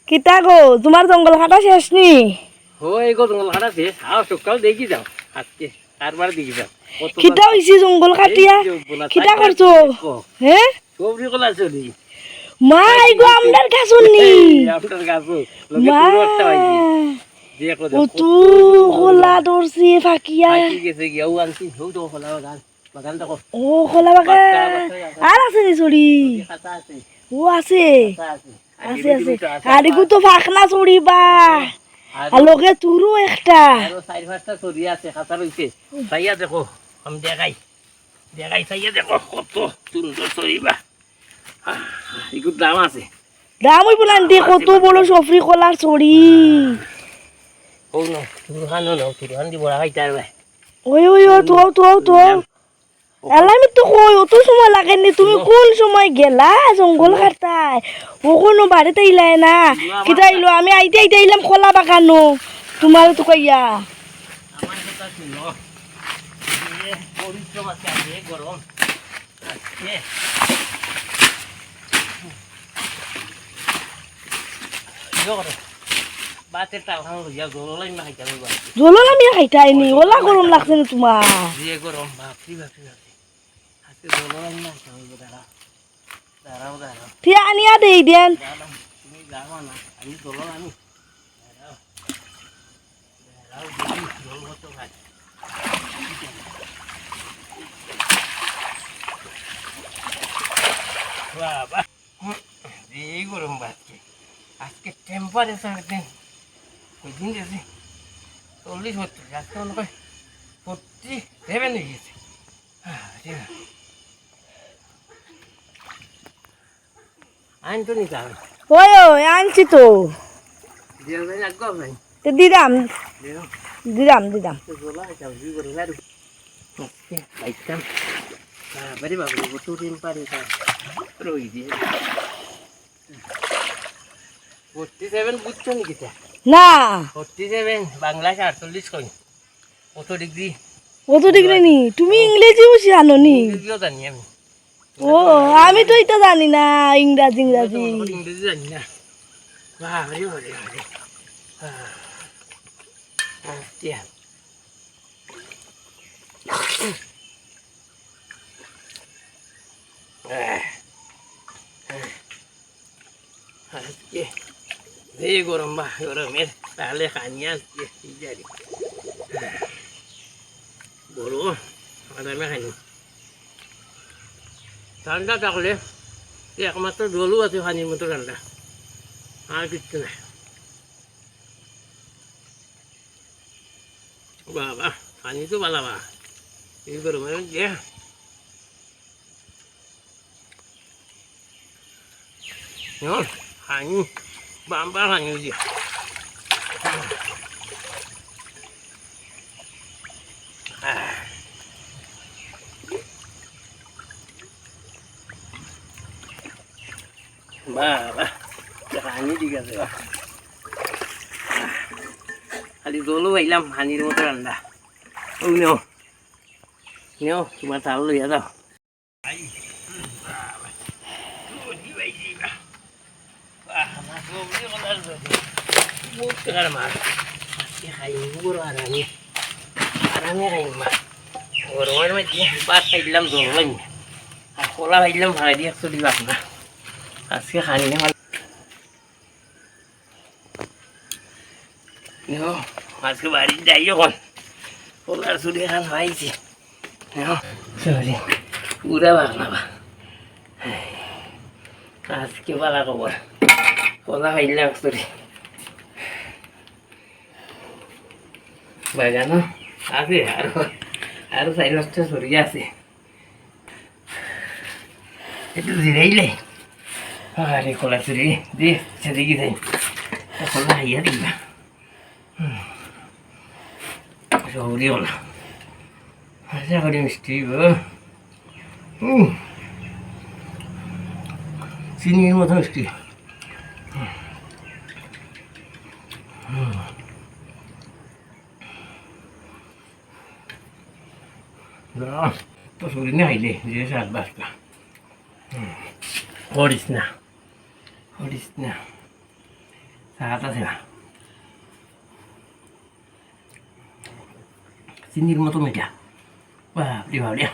কিতা গো তোমার জঙ্গল কাটা শেষ নি? হই গো জঙ্গল কাটা শেষ। আও সকাল দেখি যাও আজকে কারবার দেখি যাও। কিতা হইছে জঙ্গল কাটিয়া? কিতা করছো? হ্যাঁ সবরি কলা চলি মাই গো আমরার গাছুন নি আপনার গাছও লগে মা পুরো একটা হইছি দেখো ও দেখো তু খোলা দরছি ফাকিয়া পাকি গেছে গিয়াও আনছি হউ তো খোলা বাগান বাগান দেখো ও খোলা বাগান আর আছে নি চড়ি খাতা আছে ও আছে খাতা আছে আছে আছে আরিগু তো ফাকনা চড়ি বা আর লগে তুরু একটা আরো চার পাঁচটা চলি আছে খাতা রইছে চাইয়া দেখো আমি দেখাই দেখাই চাইয়া দেখো কত সুন্দর চড়িবা এগুলো দাম আছে দাম হইব না দে কত বড় সফরি কলার চড়ি হৌ ন তুরহানো ন তুরহান দি বড়া খাইতে পারবে ওই ওই ও তো তো তো এলামি তো কই অত সময় লাগে নি তুমি কোন সময় গেলা জঙ্গল কাটতাই ও কোনো বাড়িতে ইলাই না কিতা আইলো আমি আইতে আইতে আইলাম খোলা বাগানো তোমার তো কইয়া আমার কথা শুনো যে পরিশ্রম আছে আজকে গরম আজকে জোরে বাতের টাল খানো যা জলাই না খাইতে পারবা জলল আমি খাইতাই নি ওলা গরম লাগছে না তোমার যে গরম বাপরি বাপরি আজকে জলাই না খাইতে পারবা দাঁড়াও দাঁড়াও ঠিক আনিয়া দেই দেন তুমি যাও না আমি জলাই আমি দাঁড়াও জল কত খাই বাবা এই গরম বাজছে আজকে টেম্পারেচার দিন ওই দিন গেছে 40-70 আজকে মনে হয় 47 হয়ে গেছে আইন তো নিতে হবে ওই ওই আনছি তো একদম নাই দিদাম দিদাম দিদাম বাইকটাম বাড়ি বাবু কত টেম্পারেচার রই দিয়ে 47 বুঝছো নাকি না 47 বাংলা 48 কই কত ডিগ্রি কত ডিগ্রি নি তুমি ইংরেজিও জানো নি ইংরেজিও জানি আমি ও আমি তো এটা জানি না ইংরাজি ইংরাজি ইংরেজি জানি না বাবারে বাবারে বাবারে আচ্ছা আজকে যে গরম বা গরমের তাহলে খানিয়া আজকে জানি বলো আদামে খাইনি ঠান্ডা থাকলে একমাত্র জলও আছে পানির মতো ঠান্ডা আর কিচ্ছু নাই বাবা পানি তো বালাবা এই গরমের মধ্যে পানি বাম্বা পানি দিয়ে বাবা পানি দিকে আছে খালি জলও পাইলাম পানির মতো ঠান্ডা ও নেও নেও তোমার তাল লইয়া যাও গরমের মধ্যে বাদ খাইলাম জল লাইন আর কলা খাইলাম ভাড়া দিয়ে চলি পাব না আজকে খানি না আজকে বাড়ির যাই যখন কলার চুরি খান পাইছি সরি পুরা বাগনা বা আজকে পালা খবর কলা খাইলাম চুরি বাগানো আছে আরো 4-5টা চুরি আছে একটু জিরাইলে আরে কলা চুরি দিয়ে সেদিকে যাই কলা খাইয়া দিবা সবরি কলা আশা করি মিষ্টি চিনির মতো মিষ্টি তো সরি না খাইলে যে 7-8টা করিস না স্বাদ আছে না, চিনির মতো মিঠা, বাপরে বাপরে।